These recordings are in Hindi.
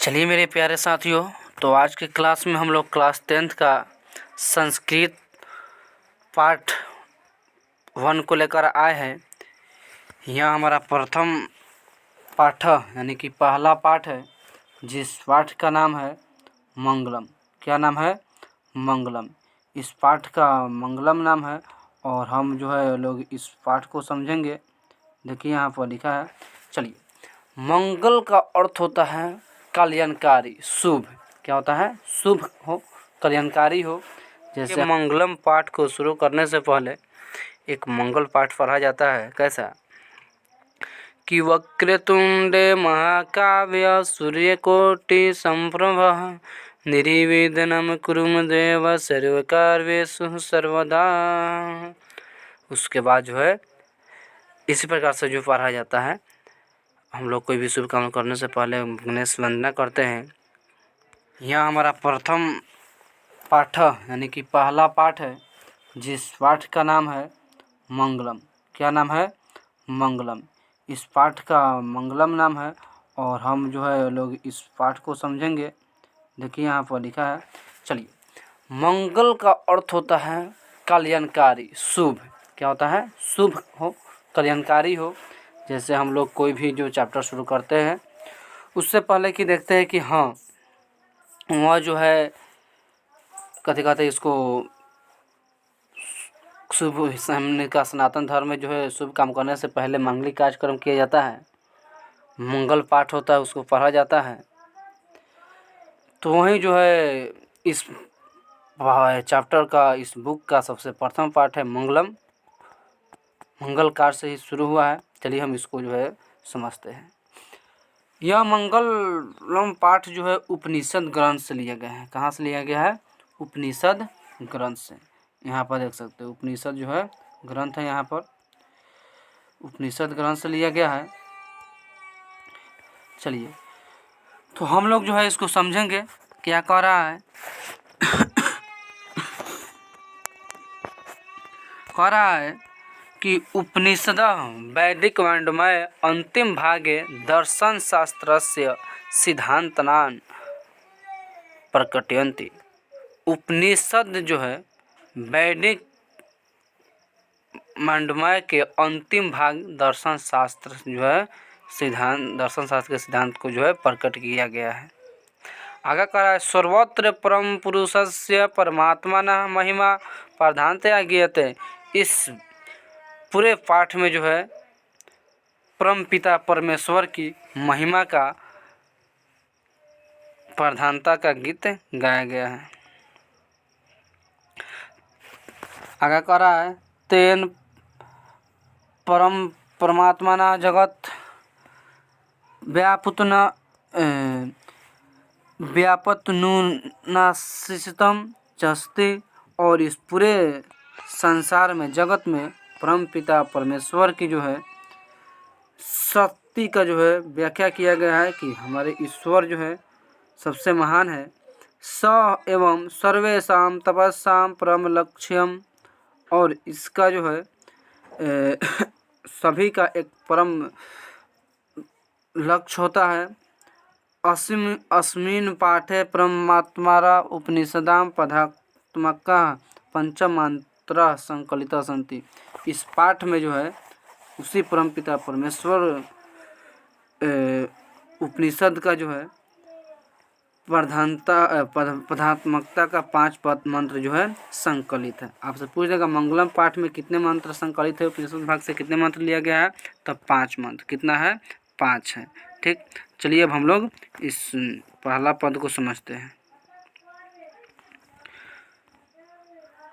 चलिए मेरे प्यारे साथियों, तो आज के क्लास में हम लोग क्लास 10th का संस्कृत पार्ट 1 को लेकर आए हैं। यह हमारा प्रथम पाठ यानी कि पहला पाठ है, जिस पाठ का नाम है मंगलम। क्या नाम है? मंगलम। इस पाठ का मंगलम नाम है और हम जो है लोग इस पाठ को समझेंगे। देखिए यहाँ पर लिखा है। चलिए, मंगल का अर्थ होता है कल्याणकारी, शुभ। क्या होता है? शुभ हो, कल्याणकारी हो। जैसे मंगलम पाठ को शुरू करने से पहले एक मंगल पाठ पढ़ा जाता है। कैसा? कि वक्रतुंडे महाकाव्य सूर्यकोटि संप्रभ निर्विघ्नं कुरु देव सर्वकार्येषु सर्वदा। उसके बाद जो है इसी प्रकार से जो पढ़ा जाता है। हम लोग कोई भी शुभ काम करने से पहले गणेश वंदना करते हैं। यह हमारा प्रथम पाठ यानी कि पहला पाठ है, जिस पाठ का नाम है मंगलम। क्या नाम है? मंगलम। इस पाठ का मंगलम नाम है और हम जो है लोग इस पाठ को समझेंगे। देखिए यहाँ पर लिखा है। चलिए, मंगल का अर्थ होता है कल्याणकारी, शुभ। क्या होता है? शुभ हो, कल्याणकारी हो। जैसे हम लोग कोई भी जो चैप्टर शुरू करते हैं उससे पहले कि देखते हैं कि हाँ वह जो है कथी कहते इसको शुभ। हमने का सनातन धर्म में जो है शुभ काम करने से पहले मांगलिक कार्यक्रम किया जाता है, मंगल पाठ होता है, उसको पढ़ा जाता है। तो वहीं जो है इस चैप्टर का, इस बुक का सबसे प्रथम पाठ है मंगलम। मंगल कार से ही शुरू हुआ है। चलिए हम इसको जो है समझते हैं। यह मंगलम पाठ जो है उपनिषद ग्रंथ से लिया गया है। कहाँ से लिया गया है? उपनिषद ग्रंथ से। यहाँ पर देख सकते हो उपनिषद जो है ग्रंथ है, यहाँ पर उपनिषद ग्रंथ से लिया गया है। चलिए, तो हम लोग जो है इसको समझेंगे। क्या कह रहा है? कह रहा है कि उपनिषद वैदिक वर्णमय अंतिम भागे दर्शन शास्त्रस्य सिद्धांतान् प्रकटयन्ति। उपनिषद जो है वैदिक मंडमय के अंतिम भाग दर्शन शास्त्र जो है सिद्धांत, दर्शन शास्त्र के सिद्धांत को जो है प्रकट किया गया है। आगे कह रहा है सर्वत्र परम पुरुषस्य परमात्मा महिमा प्रधानतया ज्ञेयते। इस पूरे पाठ में जो है परम पिता परमेश्वर की महिमा का, प्रधानता का गीत गाया गया है। आगे कह रहा है तेन परम परमात्मा जगत व्यापतनुनाशितम चस्ते। और इस पूरे संसार में, जगत में परम पिता परमेश्वर की जो है शक्ति का जो है व्याख्या किया गया है कि हमारे ईश्वर जो है सबसे महान है। स एवं सर्वेषां तपस्यां परम लक्ष्यम। और इसका जो है सभी का एक परम लक्ष्य होता है। अस्मिन् पाठे परमात्मारा उपनिषदां पदात्मका पंचमंत्र संकलिता सन्ति। इस पाठ में जो है उसी परमपिता परमेश्वर उपनिषद का जो है पदात्मकता का 5 पद मंत्र जो है संकलित है। आपसे पूछ देगा मंगलम पाठ में कितने मंत्र संकलित है, उपनिषद भाग से कितने मंत्र लिया गया है? तब 5 मंत्र। कितना है? 5 है। ठीक, चलिए अब हम लोग इस पहला पद को समझते हैं।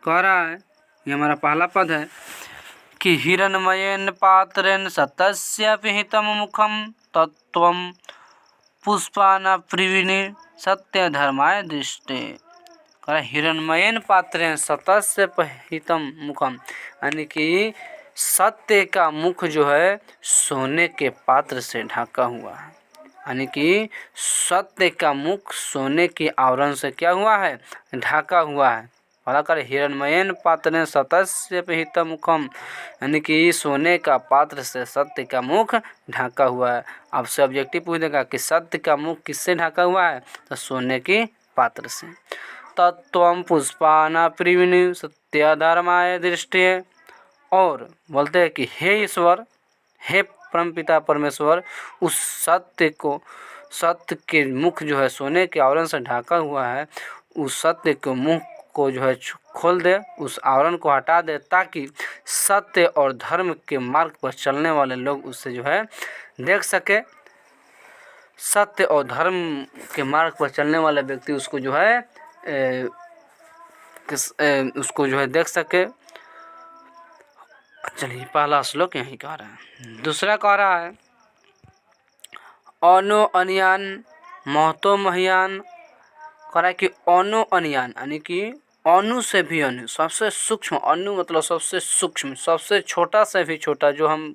कह रहा है, ये हमारा पहला पद है कि हिरण्मयेन पात्रेण सतस्य पिहितं मुखं तत्त्वं पुष्पान प्रिविनि सत्य धर्माय दृष्टे। कह रहा हिरण्मयेन पात्रेण सतस्य पिहितं मुखम, यानी कि सत्य का मुख जो है सोने के पात्र से ढका हुआ है। यानी कि सत्य का मुख सोने के आवरण से क्या हुआ है? ढका हुआ है। कर हिरण्मयेन पात्रेण सत्यस्य पिहित मुखम, यानी कि सोने का पात्र से सत्य का मुख ढका हुआ है। आपसे ऑब्जेक्टिव पूछ देगा कि सत्य का मुख किससे ढका हुआ है, तो सोने के पात्र से। तत्त्वं पुष्पाना प्रिविनि सत्य धर्माय दृष्टि, और बोलते हैं कि हे ईश्वर, हे परमपिता परमेश्वर, उस सत्य को, सत्य के मुख जो है सोने के आवरण से ढका हुआ है, उस सत्य के मुख को जो है खोल दे, उस आवरण को हटा दे, ताकि सत्य और धर्म के मार्ग पर चलने वाले लोग उससे जो है देख सके। सत्य और धर्म के मार्ग पर चलने वाले व्यक्ति उसको जो है उसको जो है देख सके। चलिए पहला श्लोक यही कह रहा है। दूसरा कह रहा है अनु अनियान महतो महियान, कह रहा है कि अनु अनियान, यानी कि अणु से भी अणु, सबसे सूक्ष्म, अणु मतलब सबसे सूक्ष्म, सबसे छोटा से भी छोटा, जो हम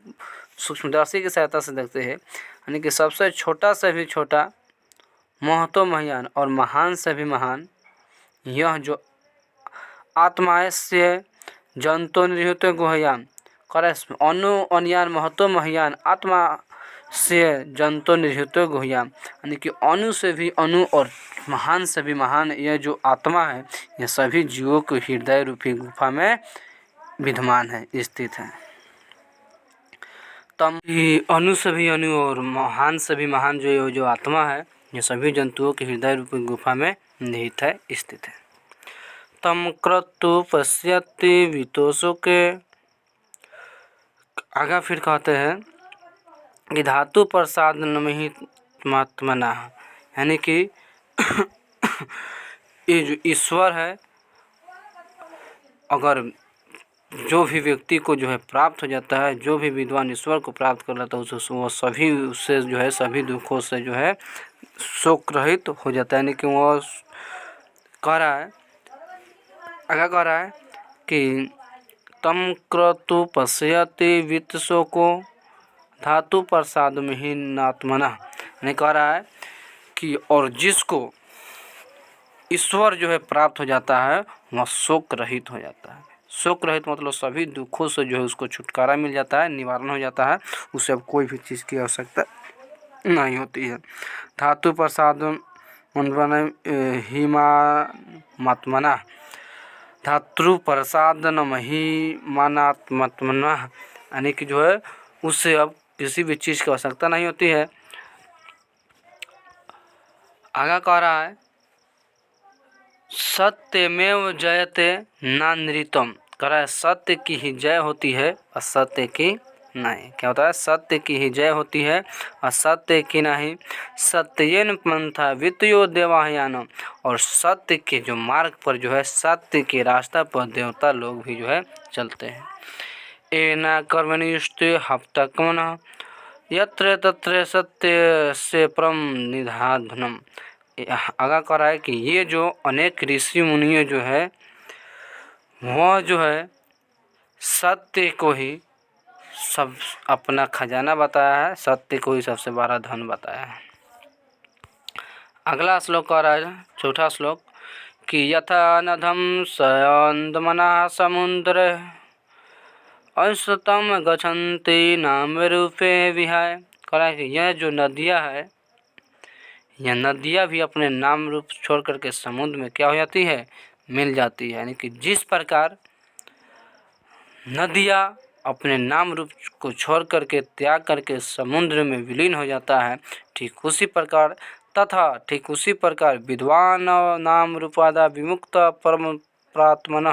सूक्ष्मदर्शी की सहायता से देखते हैं, यानी कि सबसे छोटा से भी छोटा, महतो महियान, और महान से भी महान, यह जो आत्माय से जंतो निहित गुह्याम, करे अनु अनियान महतो महियान आत्मा से जंतो निहित गुह्याम, यानी कि अणु से भी अणु और महान से भी महान यह जो आत्मा है, यह सभी जीवों के हृदय रूपी गुफा में विद्यमान है, स्थित है। तम अणु से भी अणु और महान से भी महान जो आत्मा है, यह सभी जंतुओं के हृदय रूपी गुफा में निहित है, स्थित है। तम क्रतु पश्यति वितोषो के, आगे फिर कहते हैं कि धातु प्रसाद नमहितमात्मना, यानी कि ये जो ईश्वर है, अगर जो भी व्यक्ति को जो है प्राप्त हो जाता है, जो भी विद्वान ईश्वर को प्राप्त कर लेता है, वो सभी उससे जो है सभी दुखों से जो है शोक रहित हो जाता है। यानी कि वो कह रहा है, आगे कह रहा है कि तम क्रतु पश्यति वित्तशोको धातु प्रसाद महीनात्मना, यानी कह रहा है कि और जिसको ईश्वर जो है प्राप्त हो जाता है, वह शोक रहित हो जाता है। शोक रहित मतलब सभी दुखों से जो है उसको छुटकारा मिल जाता है, निवारण हो जाता है, उसे अब कोई भी चीज़ की आवश्यकता नहीं होती है। धातु प्रसाद हिमात्मना, धातु प्रसाद महिमानात्मना, यानी कि जो है उससे अब किसी भी चीज़ की आवश्यकता नहीं होती है। आगे कह रहा है सत्यमेव जयते नानृतम, कह रहा है सत्य की ही जय होती है, असत्य की नहीं। क्या होता है? सत्य की ही जय होती है, असत्य की नहीं। सत्येन पंथा वित्तयो देवाह्यानम, और सत्य के जो मार्ग पर जो है, सत्य के रास्ता पर देवता लोग भी जो है चलते हैं। एना कर्मनिष्ठे हप्तकमन यत्र तत्र सत्य से परम निधाधनम, आगा कर रहा है कि ये जो अनेक ऋषि मुनियों जो है, वह जो है सत्य को ही सब अपना खजाना बताया है, सत्य को ही सबसे बड़ा धन बताया है। अगला श्लोक कह रहा है, चौथा श्लोक, कि यथा नधम सयंदमना समुद्र अंशतम गच्छन्ति नाम रूपे विहाय, कह रहा है कि यह जो नदियाँ है, यह नदियाँ भी अपने नाम रूप छोड़ करके समुद्र में क्या हो जाती है? मिल जाती है। यानी कि जिस प्रकार नदियाँ अपने नाम रूप को छोड़ करके त्याग करके समुद्र में विलीन हो जाता है, ठीक उसी प्रकार विद्वान नाम रूपादा विमुक्त परम प्रात्मन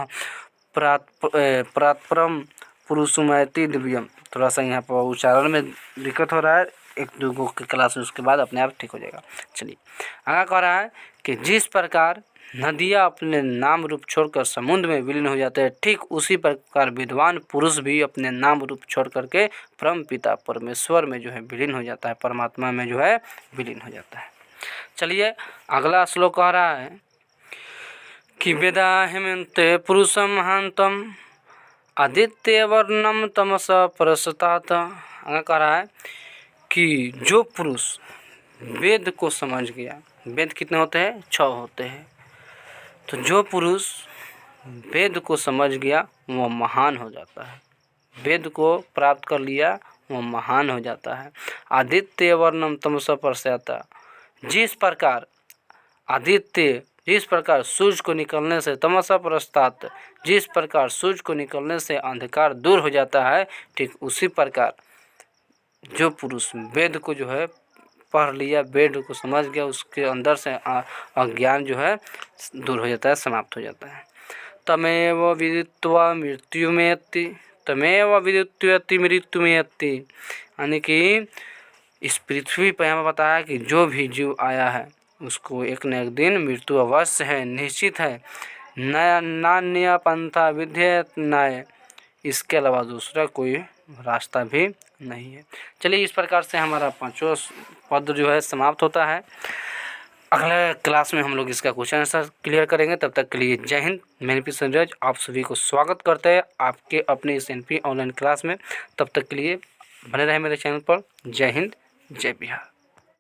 प्रात्परम पुरुषमयति दिव्यम। थोड़ा सा यहाँ पर उच्चारण में दिक्कत हो रहा है, एक दो की क्लास उसके बाद अपने आप ठीक हो जाएगा। चलिए आगे कह रहा है कि जिस प्रकार नदियाँ अपने नाम रूप छोड़कर समुद्र में विलीन हो जाते हैं, ठीक उसी प्रकार विद्वान पुरुष भी अपने नाम रूप छोड़ करके परम पिता परमेश्वर में जो है विलीन हो जाता है, परमात्मा में जो है विलीन हो जाता है। चलिए अगला श्लोक कह रहा है कि वेदा हेमंते पुरुषम महांतम आदित्य वर्णम तमस परसतात, आगे कह रहा है कि जो पुरुष वेद को समझ गया, वेद कितने होते हैं? 6 होते हैं। तो जो पुरुष वेद को समझ गया वह महान हो जाता है। वेद को प्राप्त कर लिया वह महान हो जाता है। आदित्य वर्णम तमसा प्रस्याता, जिस प्रकार आदित्य, जिस प्रकार सूर्य को निकलने से तमसा प्रस्तात, जिस प्रकार सूर्य को निकलने से अंधकार दूर हो जाता है, ठीक उसी प्रकार जो पुरुष वेद को जो है पढ़ लिया, वेद को समझ गया, उसके अंदर से अज्ञान जो है दूर हो जाता है, समाप्त हो जाता है। तमेव विदित्वा मृत्युमेति, तमेव विदित्वेति मृत्युमेति, यानी कि इस पृथ्वी पर हमें बताया कि जो भी जीव आया है उसको एक न एक दिन मृत्यु अवश्य है, निश्चित है। नया नान्य पंथा विद्येत न्याय, इसके अलावा दूसरा कोई रास्ता भी नहीं है। चलिए, इस प्रकार से हमारा 5वां पद जो है समाप्त होता है। अगले क्लास में हम लोग इसका क्वेश्चन आंसर क्लियर करेंगे। तब तक के लिए जय हिंद। मैं एनपी संजय आप सभी को स्वागत करते हैं आपके अपने इस एनपी ऑनलाइन क्लास में। तब तक के लिए बने रहे मेरे चैनल पर। जय हिंद, जय बिहार।